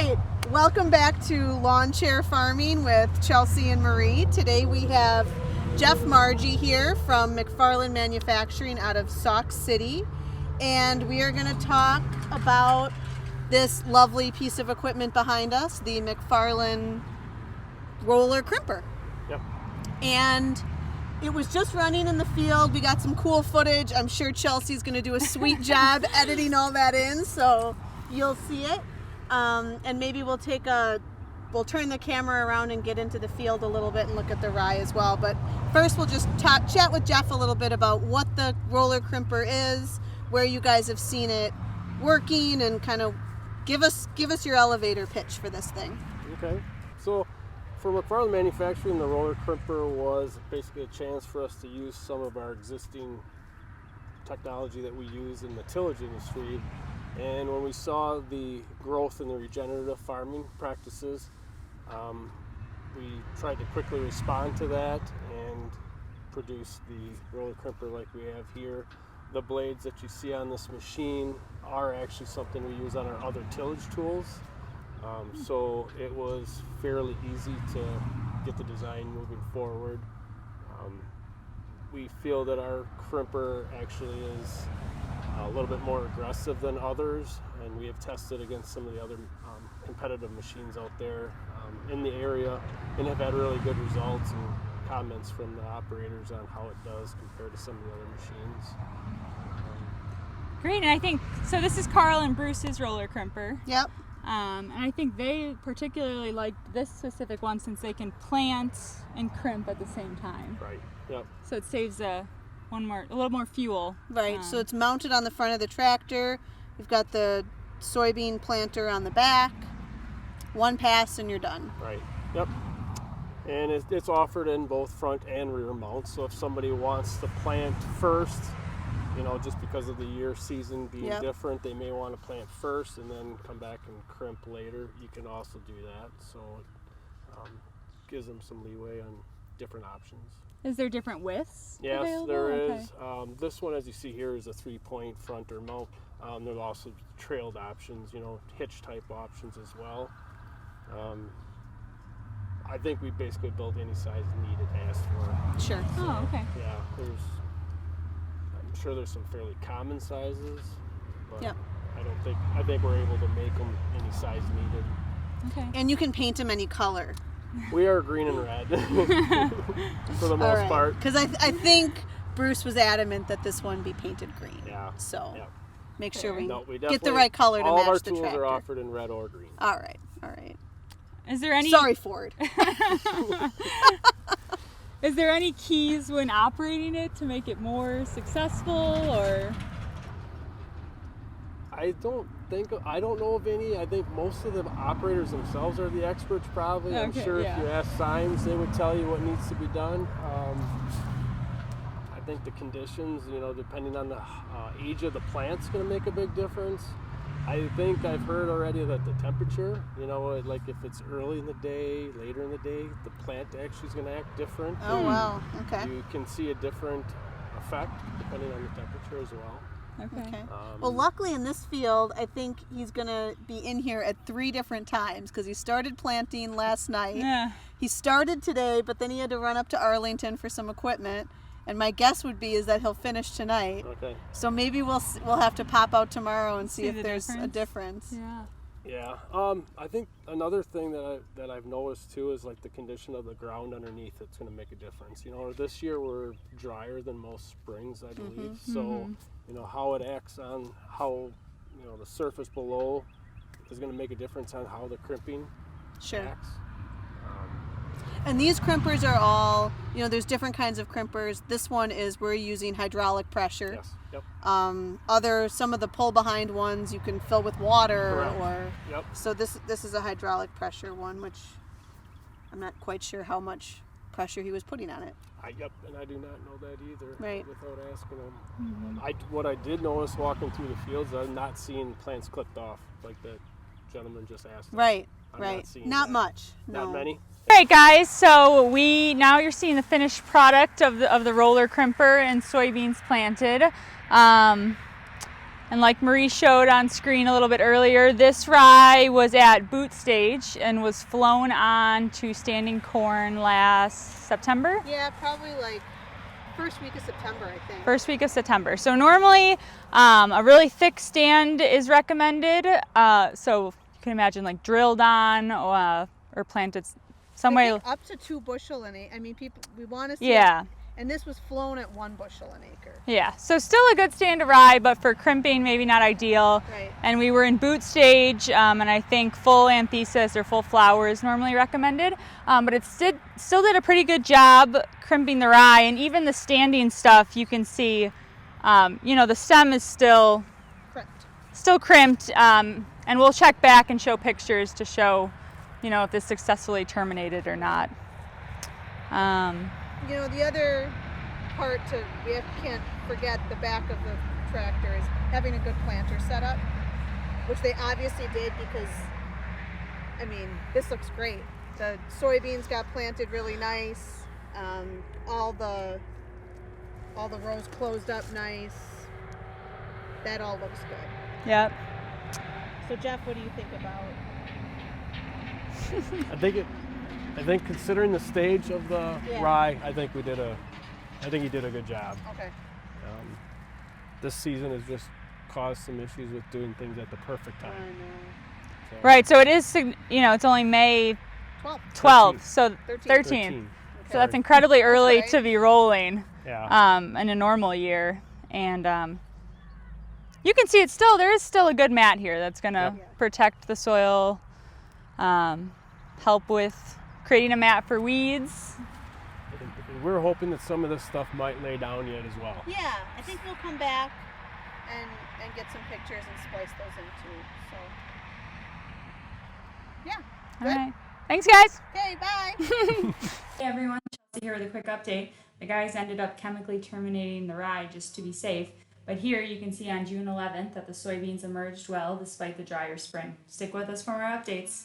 right, welcome back to Lawn Chair Farming with Chelsea and Marie. Today we have Jeff Marggi here from McFarlane Manufacturing out of Sauk City, and we are going to talk about this lovely piece of equipment behind us, the McFarlane roller crimper. Yep. And it was just running in the field. We got some cool footage. I'm sure Chelsea's going to do a sweet job editing all that in, so you'll see it. And maybe we'll turn the camera around and get into the field a little bit and look at the rye as well. But first we'll just chat with Jeff a little bit about what the roller crimper is, where you guys have seen it working, and kind of give us your elevator pitch for this thing. Okay. So for McFarlane Manufacturing, the roller crimper was basically a chance for us to use some of our existing technology that we use in the tillage industry. And when we saw the growth in the regenerative farming practices, we tried to quickly respond to that and produce the roller crimper like we have here. The blades that you see on this machine are actually something we use on our other tillage tools. So it was fairly easy to get the design moving forward. We feel that our crimper actually is a little bit more aggressive than others, and we have tested against some of the other competitive machines out there in the area, and have had really good results and comments from the operators on how it does compared to some of the other machines. Great, and I think, so this is Carl and Bruce's roller crimper. Yep. And I think they particularly liked this specific one since they can plant and crimp at the same time. Right, yep. So it saves a little more fuel. Right, so it's mounted on the front of the tractor. You've got the soybean planter on the back. One pass and you're done. Right, yep. And it's offered in both front and rear mounts. So if somebody wants to plant first, just because of the year season being different, they may want to plant first and then come back and crimp later. You can also do that. So it gives them some leeway on different options. Is there different widths? Yes, available? there is. Okay. This one, as you see here, is a 3-point front or mount. There's also trailed options, hitch type options as well. I think we basically built any size needed asked for. Sure. So, oh, okay. Yeah, I'm sure there's some fairly common sizes, but Yep. I think we're able to make them any size needed. Okay. And you can paint them any color. We are green and red for the most part. Because I think Bruce was adamant that this one be painted green. Yeah. So Yeah. make sure we No, we get the right color to all match of our the tools tractor. are offered in red or green. All right. Is there any? Sorry, Ford. Is there any keys when operating it to make it more successful, or? I don't know of any. I think most of the operators themselves are the experts probably. I'm Okay, sure yeah. if you ask signs, they would tell you what needs to be done. I think the conditions, depending on the age of the plant's going to make a big difference. I think I've heard already that the temperature, like if it's early in the day, later in the day, the plant actually is going to act different. Oh, wow. Okay. You can see a different effect depending on the temperature as well. Okay. Well, luckily in this field, I think he's going to be in here at 3 different times because he started planting last night. Yeah. He started today, but then he had to run up to Arlington for some equipment. And my guess would be is that he'll finish tonight. Okay. So maybe we'll have to pop out tomorrow and see if the there's a difference. Yeah. Yeah. I think another thing that I've noticed too is like the condition of the ground underneath. It's going to make a difference. This year we're drier than most springs, I believe. So how it acts on how the surface below is going to make a difference on how the crimping acts. And these crimpers are all, there's different kinds of crimpers. This one is we're using hydraulic pressure. Yes. Yep. Some of the pull behind ones you can fill with water. Correct. Or Yep. so this is a hydraulic pressure one, which I'm not quite sure how much pressure he was putting on it. And I do not know that either. Right. Without asking him. What I did notice walking through the fields, I'm not seeing plants clipped off like that gentleman just asked. Right. I'm Right. not seeing Not that. much. Not No. many. All right, guys. So now you're seeing the finished product of the roller crimper and soybeans planted. And like Marie showed on screen a little bit earlier, this rye was at boot stage and was flown on to standing corn last September. Yeah, probably like first week of September, I think. First week of September. So normally a really thick stand is recommended. So you can imagine like drilled on or planted some way. I think up to 2 bushel an acre. I mean, people, we want to see Yeah. it. And this was flown at 1 bushel an acre. Yeah, so still a good stand of rye, but for crimping, maybe not ideal. Right. And we were in boot stage, and I think full anthesis or full flower is normally recommended. But it still did a pretty good job crimping the rye, and even the standing stuff, you can see, the stem is still crimped. And we'll check back and show pictures to show, if this successfully terminated or not. The other part can't forget the back of the tractor is having a good planter setup, which they obviously did because, this looks great. The soybeans got planted really nice. All the rows closed up nice. That all looks good. Yep. So Jeff, what do you think about? I think considering the stage of the rye, I think he did a good job. Okay. This season has just caused some issues with doing things at the perfect time. I know. So, Right, so it is, it's only May 12th, so 13th. Okay. So that's incredibly early right. to be rolling Yeah. in a normal year. And you can see there is still a good mat here that's going to protect the soil, help with creating a mat for weeds. We're hoping that some of this stuff might lay down yet as well. Yeah, I think we'll come back and get some pictures and splice those in too. So, yeah. All Good. right. Thanks, guys. Okay, bye. Hey, everyone. Chelsea here with a quick update. The guys ended up chemically terminating the rye just to be safe. But here you can see on June 11th that the soybeans emerged well despite the drier spring. Stick with us for more updates.